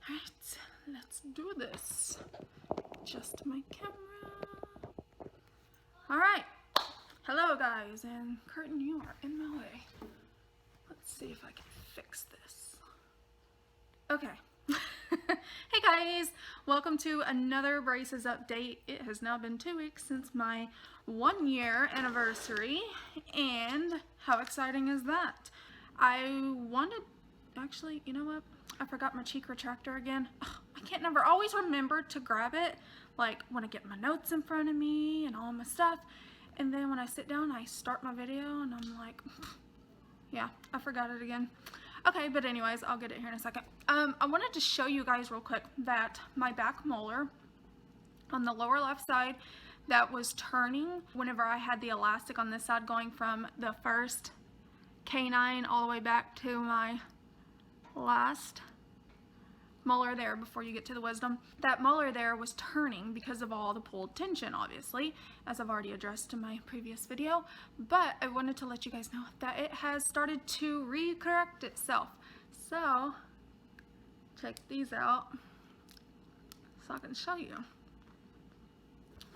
Alright, let's do this. Adjust my camera. Alright, hello guys, and Curtin, you are in my way. Let's see if I can fix this. Okay. Hey guys, welcome to another braces update. It has now been 2 weeks since my 1-year anniversary, and how exciting is that? Actually, you know what? I forgot my cheek retractor again. Ugh, I can't never always remember to grab it, like when I get my notes in front of me and all my stuff, and then when I sit down I start my video and I'm like, yeah, I forgot it again. Okay, but anyways, I'll get it here in a second. I wanted to show you guys real quick that my back molar on the lower left side that was turning whenever I had the elastic on this side going from the first canine all the way back to my last molar there before you get to the wisdom. That molar there was turning because of all the pulled tension, obviously, as I've already addressed in my previous video, but I wanted to let you guys know that it has started to re-correct itself. So check these out so I can show you.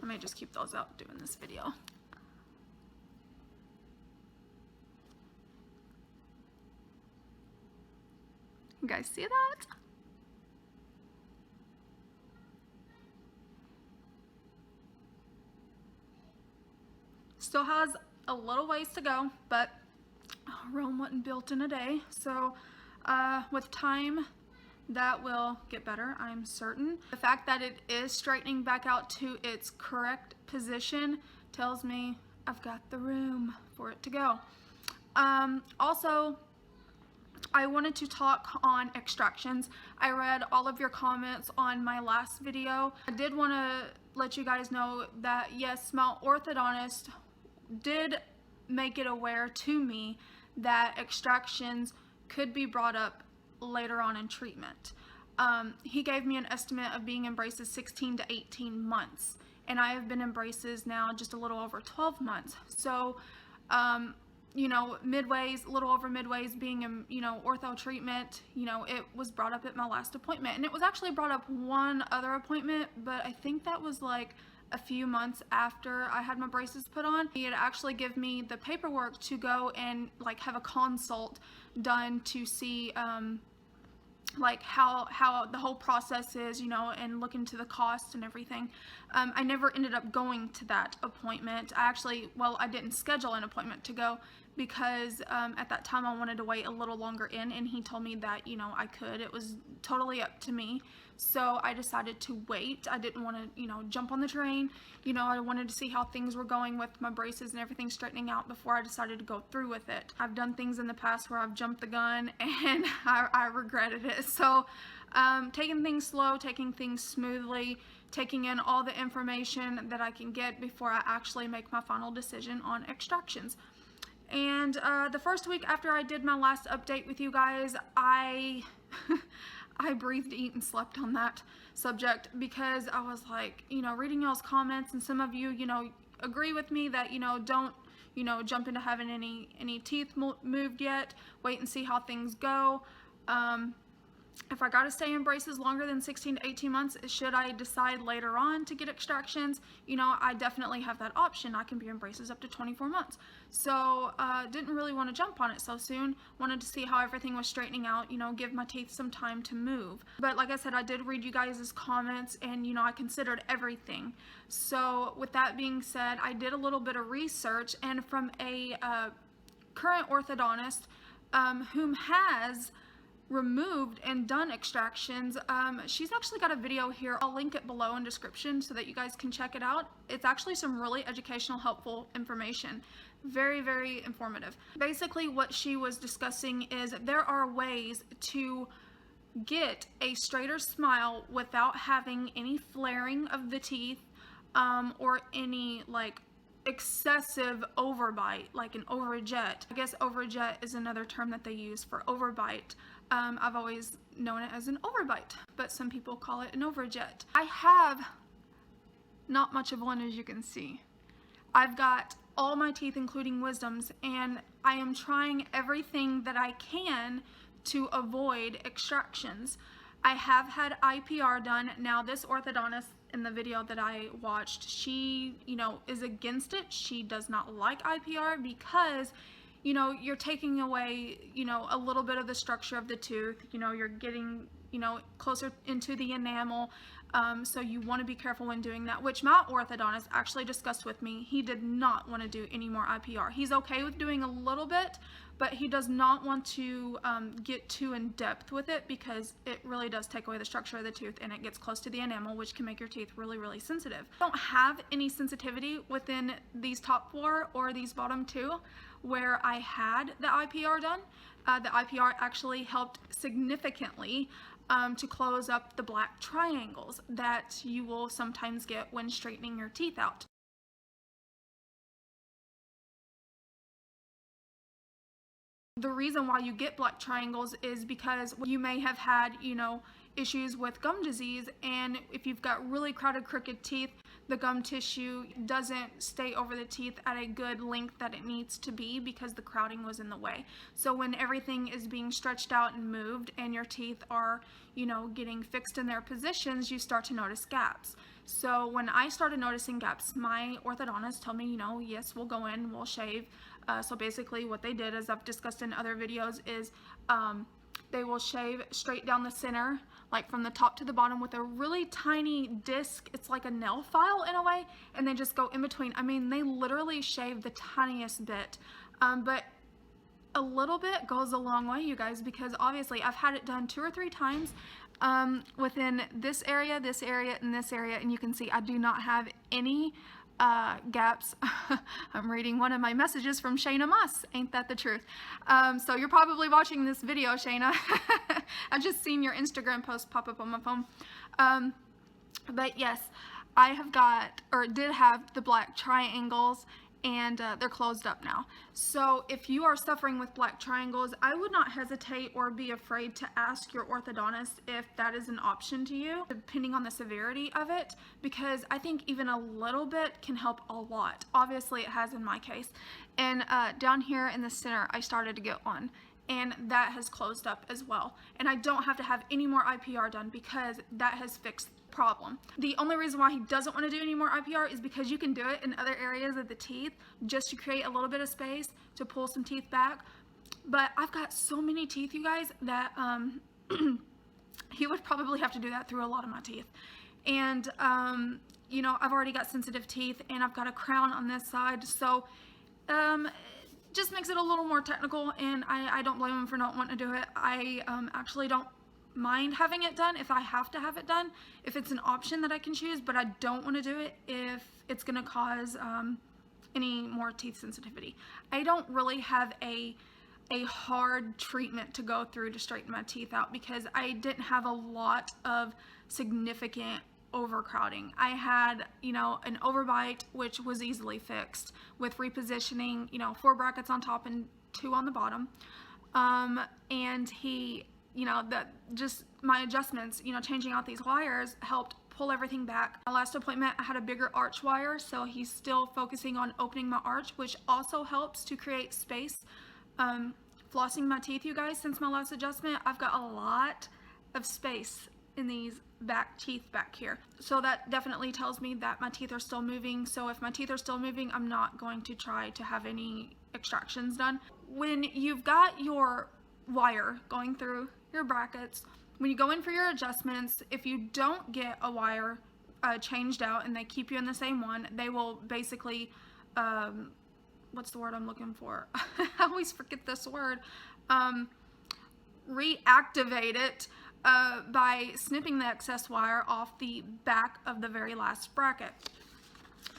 I may just keep those out doing this video. You guys see that? Still has a little ways to go, but Rome wasn't built in a day. So with time, that will get better, I'm certain. The fact that it is straightening back out to its correct position tells me I've got the room for it to go. Also, I wanted to talk on extractions. I read all of your comments on my last video. I did want to let you guys know that yes, my orthodontist did make it aware to me that extractions could be brought up later on in treatment. He gave me an estimate of being in braces 16 to 18 months, and I have been in braces now just a little over 12 months. So you know, midways, a little over midways being in, you know, ortho treatment, you know, it was brought up at my last appointment. And it was actually brought up one other appointment, but I think that was like a few months after I had my braces put on. He had actually given me the paperwork to go and like have a consult done to see like how the whole process is, you know, and look into the cost and everything. I never ended up going to that appointment. I didn't schedule an appointment to go because at that time I wanted to wait a little longer in, and he told me that, you know, I could. It was totally up to me. So I decided to wait. I didn't want to, you know, jump on the train. You know, I wanted to see how things were going with my braces and everything straightening out before I decided to go through with it. I've done things in the past where I've jumped the gun and I regretted it. So taking things slow, taking things smoothly, taking in all the information that I can get before I actually make my final decision on extractions. And the first week after I did my last update with you guys, I breathed, eat, and slept on that subject because I was like, you know, reading y'all's comments, and some of you, you know, agree with me that, you know, don't, you know, jump into having any teeth moved yet. Wait and see how things go. If I gotta stay in braces longer than 16 to 18 months, should I decide later on to get extractions, you know, I definitely have that option. I can be in braces up to 24 months. So didn't really want to jump on it so soon. Wanted to see how everything was straightening out, you know, give my teeth some time to move. But like I said, I did read you guys' comments, and, you know, I considered everything. So with that being said, I did a little bit of research, and from a current orthodontist whom has removed and done extractions, she's actually got a video here. I'll link it below in description so that you guys can check it out. It's actually some really educational, helpful information. Very, very informative. Basically what she was discussing is there are ways to get a straighter smile without having any flaring of the teeth or any like excessive overbite, like an overjet. I guess overjet is another term that they use for overbite. I've always known it as an overbite, but some people call it an overjet. I have not much of one, as you can see. I've got all my teeth, including wisdoms, and I am trying everything that I can to avoid extractions. I have had IPR done. Now this orthodontist in the video that I watched, she, is against it. She does not like IPR because, you're taking away, a little bit of the structure of the tooth. You're getting, closer into the enamel. So you want to be careful when doing that, which my orthodontist actually discussed with me. He did not want to do any more IPR. He's okay with doing a little bit, but he does not want to get too in depth with it because it really does take away the structure of the tooth and it gets close to the enamel, which can make your teeth really, really sensitive. I don't have any sensitivity within these top 4 or these bottom 2 where I had the IPR done. The IPR actually helped significantly to close up the black triangles that you will sometimes get when straightening your teeth out. The reason why you get black triangles is because you may have had, issues with gum disease, and if you've got really crowded, crooked teeth, the gum tissue doesn't stay over the teeth at a good length that it needs to be because the crowding was in the way. So when everything is being stretched out and moved and your teeth are, getting fixed in their positions, you start to notice gaps. So when I started noticing gaps, my orthodontist told me, yes, we'll go in, we'll shave. So basically what they did, as I've discussed in other videos, is they will shave straight down the center, like from the top to the bottom with a really tiny disc. It's like a nail file in a way, and they just go in between. I mean, they literally shave the tiniest bit, but a little bit goes a long way, you guys, because obviously I've had it done 2 or 3 times within this area, and this area, and you can see I do not have any gaps. I'm reading one of my messages from Shayna Moss. Ain't that the truth? So you're probably watching this video, Shayna. I've just seen your Instagram post pop up on my phone. But yes, I have got, or did have, the black triangles, and they're closed up now. So if you are suffering with black triangles, I would not hesitate or be afraid to ask your orthodontist if that is an option to you, depending on the severity of it, because I think even a little bit can help a lot. Obviously it has in my case. And down here in the center, I started to get one, and that has closed up as well. And I don't have to have any more IPR done because that has fixed problem. The only reason why he doesn't want to do any more IPR is because you can do it in other areas of the teeth just to create a little bit of space to pull some teeth back. But I've got so many teeth, you guys, that he would probably have to do that through a lot of my teeth. And I've already got sensitive teeth and I've got a crown on this side, so just makes it a little more technical, and I don't blame him for not wanting to do it. I actually don't mind having it done if I have to have it done, if it's an option that I can choose, but I don't want to do it if it's going to cause any more teeth sensitivity. I don't really have a hard treatment to go through to straighten my teeth out because I didn't have a lot of significant overcrowding. I had, an overbite, which was easily fixed with repositioning, 4 brackets on top and 2 on the bottom. And he, that just my adjustments, changing out these wires helped pull everything back. My last appointment, I had a bigger arch wire, so he's still focusing on opening my arch, which also helps to create space. Flossing my teeth, you guys, since my last adjustment, I've got a lot of space in these back teeth back here. So that definitely tells me that my teeth are still moving. So if my teeth are still moving, I'm not going to try to have any extractions done. When you've got your wire going through your brackets, when you go in for your adjustments, if you don't get a wire changed out and they keep you in the same one, they will basically what's the word I'm looking for? I always forget this word. Reactivate it by snipping the excess wire off the back of the very last bracket.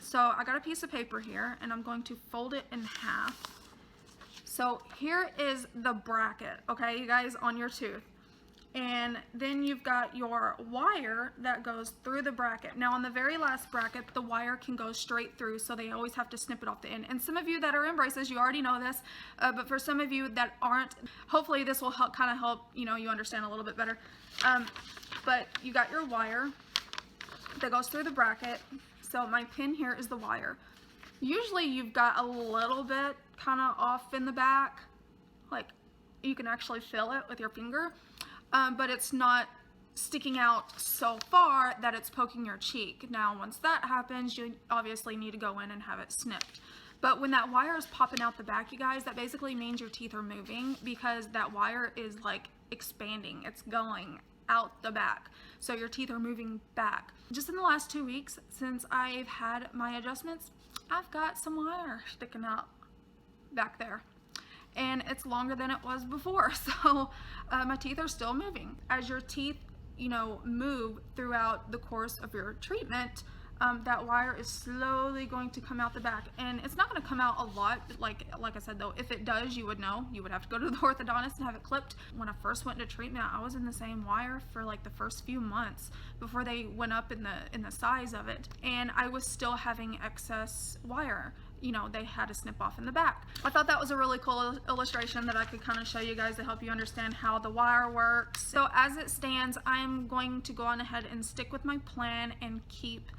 So I got a piece of paper here and I'm going to fold it in half. So here is the bracket, okay, you guys, on your tooth. And then you've got your wire that goes through the bracket. Now on the very last bracket, the wire can go straight through, so they always have to snip it off the end. And some of you that are in braces, you already know this, but for some of you that aren't, hopefully this will help, kind of help, you understand a little bit better. But you got your wire that goes through the bracket. So my pin here is the wire. Usually you've got a little bit kind of off in the back, like you can actually feel it with your finger. But it's not sticking out so far that it's poking your cheek. Now, once that happens, you obviously need to go in and have it snipped. But when that wire is popping out the back, you guys, that basically means your teeth are moving, because that wire is like expanding. It's going out the back. So your teeth are moving back. Just in the last 2 weeks since I've had my adjustments, I've got some wire sticking out back there. And it's longer than it was before. So my teeth are still moving. As your teeth, you know, move throughout the course of your treatment, that wire is slowly going to come out the back, and it's not going to come out a lot. Like I said though, if it does, you would know. You would have to go to the orthodontist and have it clipped. When I first went into treatment, I was in the same wire for like the first few months before they went up in the size of it, and I was still having excess wire. You know, they had to snip off in the back. I thought that was a really cool illustration that I could kind of show you guys to help you understand how the wire works. So as it stands, I'm going to go on ahead and stick with my plan and keep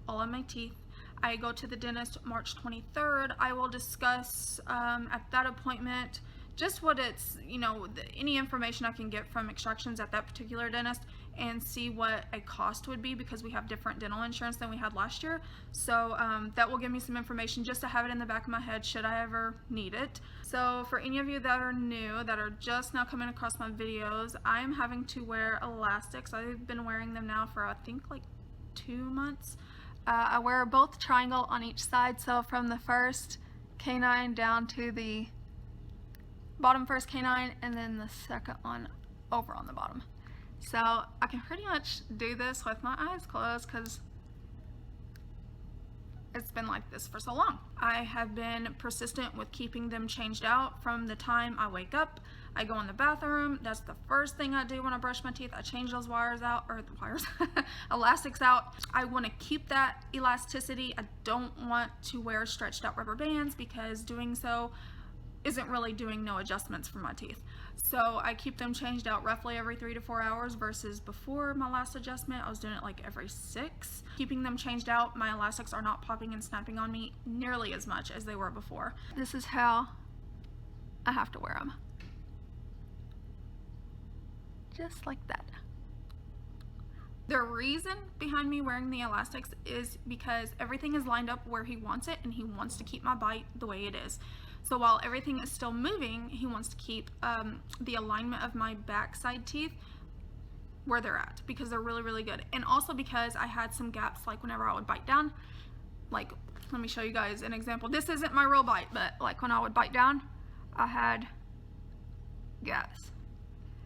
all of my teeth. I go to the dentist March 23rd. I will discuss at that appointment just what it's, you know, any information I can get from extractions at that particular dentist, and see what a cost would be, because we have different dental insurance than we had last year. So that will give me some information just to have it in the back of my head should I ever need it. So for any of you that are new, that are just now coming across my videos, I'm having to wear elastics. I've been wearing them now for I think like 2 months. I wear both triangle on each side, so from the first canine down to the bottom first canine, and then the second one over on the bottom. So I can pretty much do this with my eyes closed because it's been like this for so long. I have been persistent with keeping them changed out from the time I wake up. I go in the bathroom. That's the first thing I do when I brush my teeth. I change those wires out, or the wires, elastics out. I want to keep that elasticity. I don't want to wear stretched out rubber bands, because doing so isn't really doing no adjustments for my teeth. So I keep them changed out roughly every 3 to 4 hours, versus before my last adjustment I was doing it like every 6. Keeping them changed out, my elastics are not popping and snapping on me nearly as much as they were before. This is how I have to wear them. Just like that. The reason behind me wearing the elastics is because everything is lined up where he wants it, and he wants to keep my bite the way it is. So while everything is still moving, he wants to keep the alignment of my backside teeth where they're at, because they're really, really good. And also because I had some gaps, like whenever I would bite down, like, let me show you guys an example. This isn't my real bite, but like when I would bite down, I had gaps.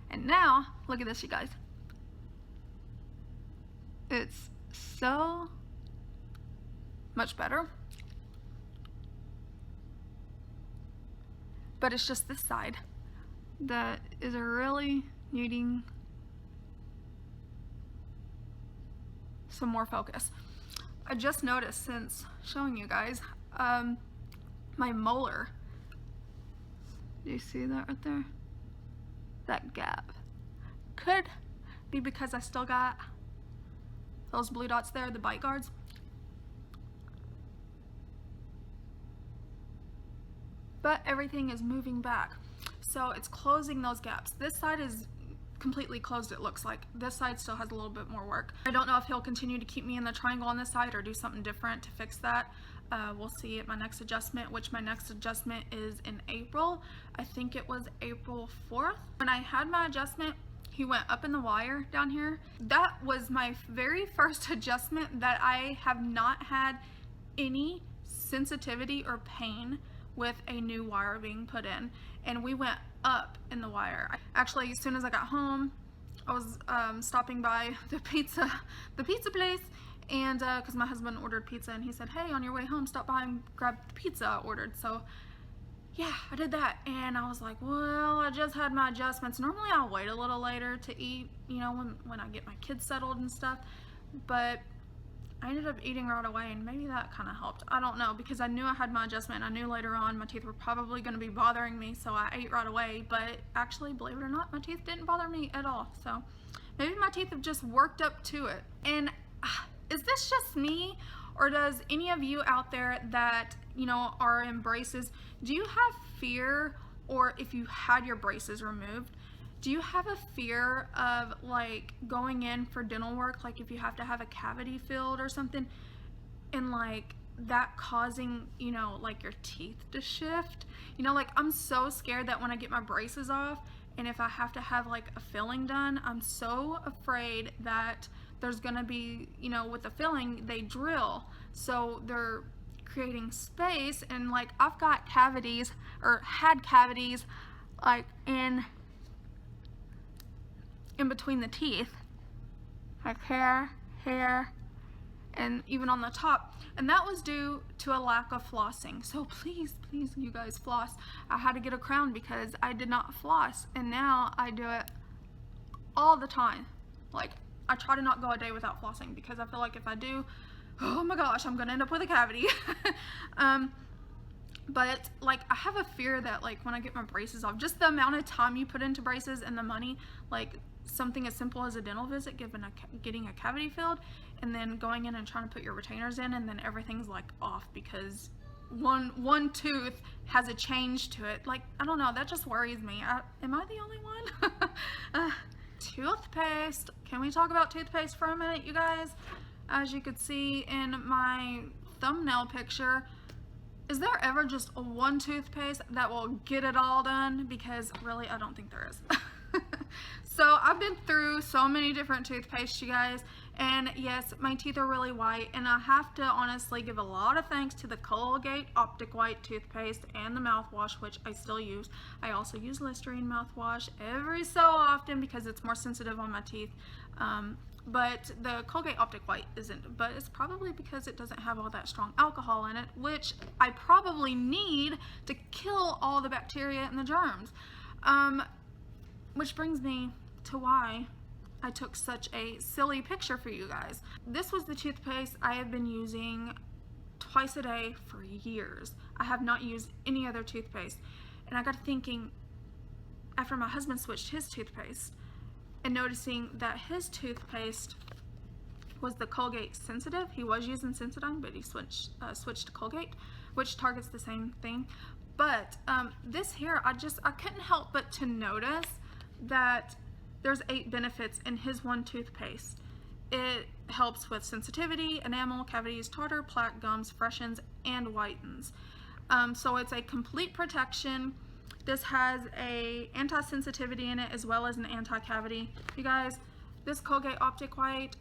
And now, look at this, you guys. It's so much better. But it's just this side that is really needing some more focus. I just noticed, since showing you guys, my molar, do you see that right there? That gap could be because I still got those blue dots there, the bite guards. But everything is moving back, so it's closing those gaps. This side is completely closed, it looks like. This side still has a little bit more work. I don't know if he'll continue to keep me in the triangle on this side or do something different to fix that. We'll see at my next adjustment, which my next adjustment is in April. I think it was April 4th. When I had my adjustment, he went up in the wire down here. That was my very first adjustment that I have not had any sensitivity or pain with a new wire being put in, and we went up in the wire. Actually, as soon as I got home, I was stopping by the pizza place, and because my husband ordered pizza, and he said, hey, on your way home, stop by and grab the pizza I ordered. So yeah, I did that, and I was like, well, I just had my adjustments. Normally I'll wait a little later to eat, you know, when I get my kids settled and stuff, but I ended up eating right away, and maybe that kind of helped. I don't know, because I knew I had my adjustment, and I knew later on my teeth were probably going to be bothering me, so I ate right away. But actually, believe it or not, my teeth didn't bother me at all. So maybe my teeth have just worked up to it. And is this just me, or does any of you out there that, you know, are in braces, do you have fear, or if you had your braces removed, Do you have a fear of like going in for dental work, like if you have to have a cavity filled or something, and like that causing, you know, like your teeth to shift? You know, like I'm so scared that when I get my braces off and if I have to have like a filling done, I'm so afraid that there's gonna be, you know, with the filling they drill, so they're creating space, and like I've got cavities or had cavities like in between the teeth, like here, and even on the top, and that was due to a lack of flossing. So please you guys floss. I had to get a crown because I did not floss, and now I do it all the time. Like I try to not go a day without flossing because I feel like if I do, oh my gosh, I'm gonna end up with a cavity. But like I have a fear that like when I get my braces off, just the amount of time you put into braces and the money, like something as simple as a dental visit, getting a cavity filled, and then going in and trying to put your retainers in, and then everything's like off because one tooth has a change to it. Like I don't know, that just worries me. Am I the only one? Toothpaste. Can we talk about toothpaste for a minute, you guys? As you could see in my thumbnail picture, is there ever just one toothpaste that will get it all done? Because really, I don't think there is. So I've been through so many different toothpastes, you guys, and yes, my teeth are really white, and I have to honestly give a lot of thanks to the Colgate Optic White toothpaste and the mouthwash, which I still use. I also use Listerine mouthwash every so often because it's more sensitive on my teeth. But the Colgate Optic White isn't, but it's probably because it doesn't have all that strong alcohol in it, which I probably need to kill all the bacteria and the germs. Which brings me to why I took such a silly picture for you guys. This was the toothpaste I have been using twice a day for years. I have not used any other toothpaste. And I got thinking, after my husband switched his toothpaste, and noticing that his toothpaste was the Colgate Sensitive. He was using Sensodyne, but he switched to Colgate, which targets the same thing. But this here, I couldn't help but to notice that there's 8 benefits in his one toothpaste. It helps with sensitivity, enamel, cavities, tartar, plaque, gums, freshens, and whitens. So it's a complete protection. This has a anti-sensitivity in it as well as an anti-cavity. You guys, this Colgate Optic White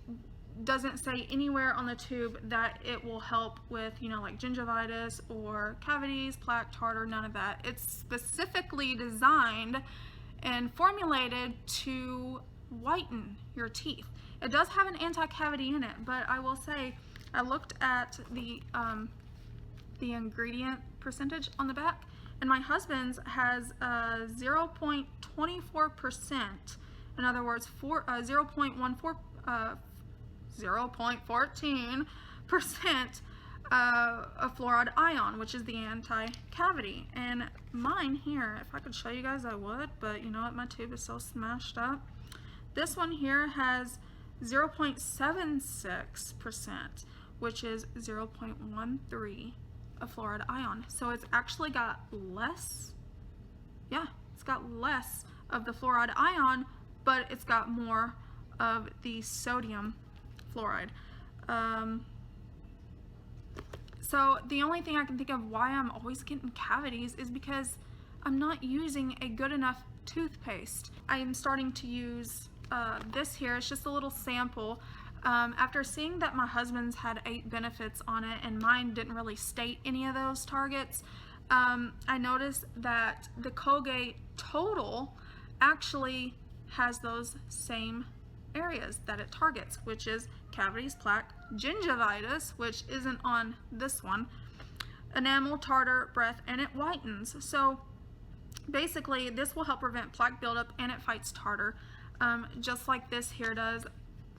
doesn't say anywhere on the tube that it will help with, you know, like gingivitis or cavities, plaque, tartar, none of that. It's specifically designed and formulated to whiten your teeth. It does have an anti-cavity in it, but I will say I looked at the ingredient percentage on the back, and my husband's has 0.24%. In other words, 0.14% of fluoride ion, which is the anti-cavity. And mine here, if I could show you guys, I would, but you know what, my tube is so smashed up. This one here has 0.76%, which is 0.13 of fluoride ion. So it's actually got less, it's got less of the fluoride ion, but it's got more of the sodium fluoride. So the only thing I can think of why I'm always getting cavities is because I'm not using a good enough toothpaste. I am starting to use this here. It's just a little sample. After seeing that my husband's had 8 benefits on it and mine didn't really state any of those targets, I noticed that the Colgate Total actually has those same areas that it targets, which is cavities, plaque, gingivitis, which isn't on this one, enamel, tartar, breath, and it whitens. So basically this will help prevent plaque buildup and it fights tartar, just like this here does.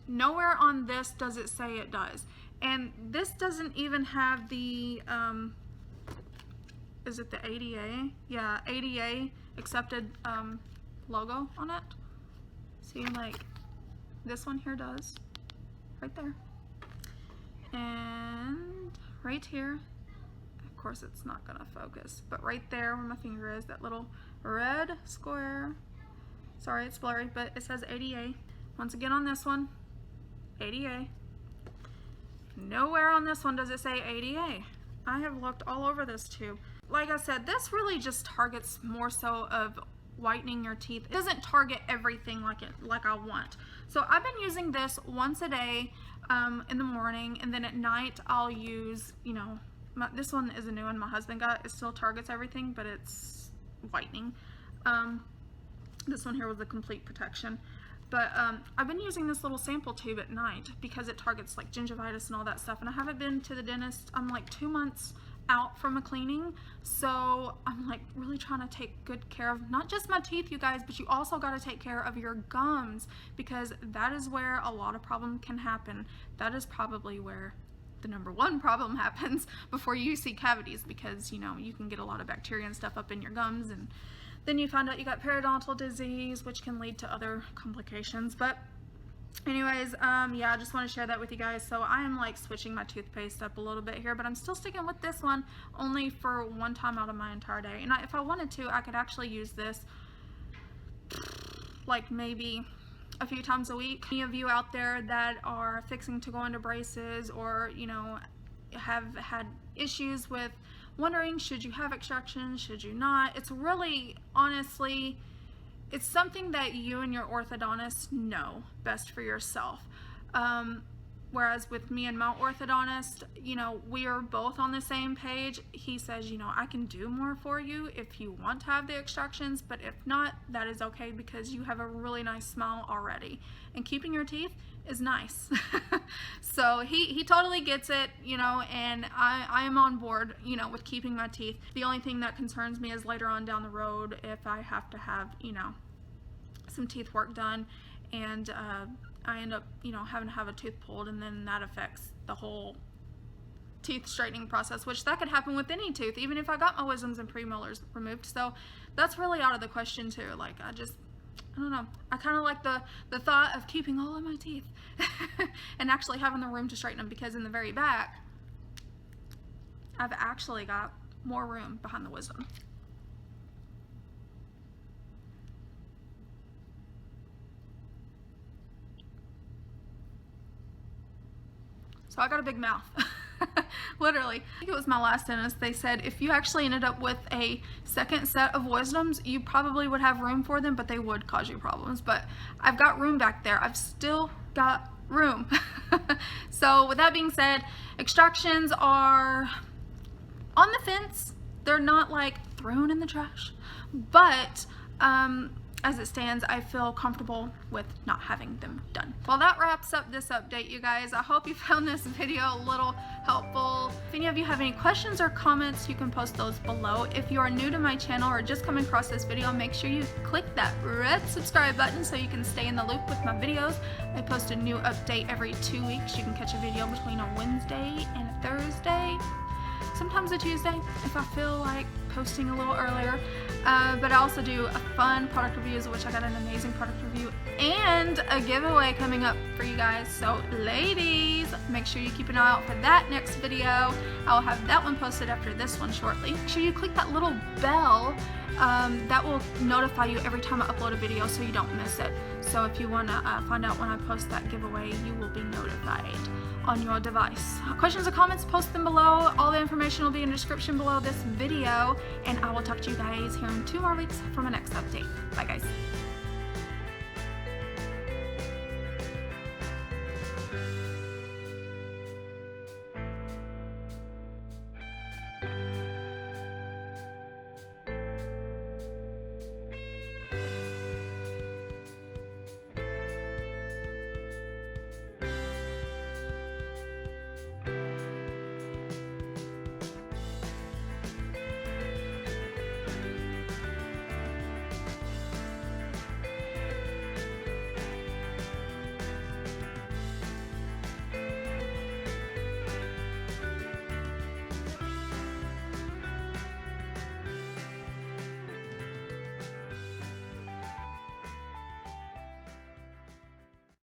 Nowhere on this does it say it does. And this doesn't even have the, is it the ADA? Yeah, ADA accepted logo on it. See, like this one here does, right there. And right here, of course it's not gonna focus, but right there where my finger is, that little red square, Sorry, it's blurry, but it says ADA. Once again on this one, ADA. Nowhere on this one does it say ADA. I have looked all over this tube. Like I said, this really just targets more so of whitening your teeth. It doesn't target everything like I want. So I've been using this once a day in the morning, and then at night I'll use, you know, this one is a new one my husband got. It still targets everything, but it's whitening. This one here was the complete protection. But I've been using this little sample tube at night because it targets like gingivitis and all that stuff. And I haven't been to the dentist. I'm like 2 months out from a cleaning. So I'm like really trying to take good care of not just my teeth, you guys, but you also got to take care of your gums, because that is where a lot of problem can happen. That is probably where the #1 problem happens before you see cavities, because, you know, you can get a lot of bacteria and stuff up in your gums, and then you find out you got periodontal disease, which can lead to other complications. But anyways, yeah, I just want to share that with you guys. So I am like switching my toothpaste up a little bit here, but I'm still sticking with this one only for one time out of my entire day. And if I wanted to, I could actually use this like maybe a few times a week. Any of you out there that are fixing to go into braces, or, you know, have had issues with wondering, should you have extraction, should you not? It's really, honestly, it's something that you and your orthodontist know best for yourself. Whereas with me and my orthodontist, you know, we are both on the same page. He says, you know, I can do more for you if you want to have the extractions, but if not, that is okay, because you have a really nice smile already. And keeping your teeth is nice. So he totally gets it, you know, and I am on board, you know, with keeping my teeth. The only thing that concerns me is later on down the road, if I have to have, you know, some teeth work done, and I end up, you know, having to have a tooth pulled, and then that affects the whole teeth straightening process, which that could happen with any tooth, even if I got my wisdoms and premolars removed. So that's really out of the question too. Like, I don't know. I kind of like the thought of keeping all of my teeth and actually having the room to straighten them, because in the very back, I've actually got more room behind the wisdom. So I got a big mouth. Literally. I think it was my last dentist. They said if you actually ended up with a second set of wisdoms, you probably would have room for them, but they would cause you problems. But I've got room back there. I've still got room. So with that being said, extractions are on the fence. They're not like thrown in the trash, but as it stands, I feel comfortable with not having them done. Well, that wraps up this update, you guys. I hope you found this video a little helpful. If any of you have any questions or comments, you can post those below. If you are new to my channel or just coming across this video, make sure you click that red subscribe button so you can stay in the loop with my videos. I post a new update every 2 weeks. You can catch a video between a Wednesday and a Thursday. Sometimes a Tuesday if I feel like posting a little earlier. But I also do a fun product reviews, which I got an amazing product review and a giveaway coming up for you guys. So ladies, make sure you keep an eye out for that next video. I'll have that one posted after this one shortly. Make sure you click that little bell that will notify you every time I upload a video so you don't miss it. So if you want to find out when I post that giveaway, you will be notified on your device. Questions or comments, post them below. All the information will be in the description below this video, and I will talk to you guys here in 2 more weeks for my next update. Bye guys.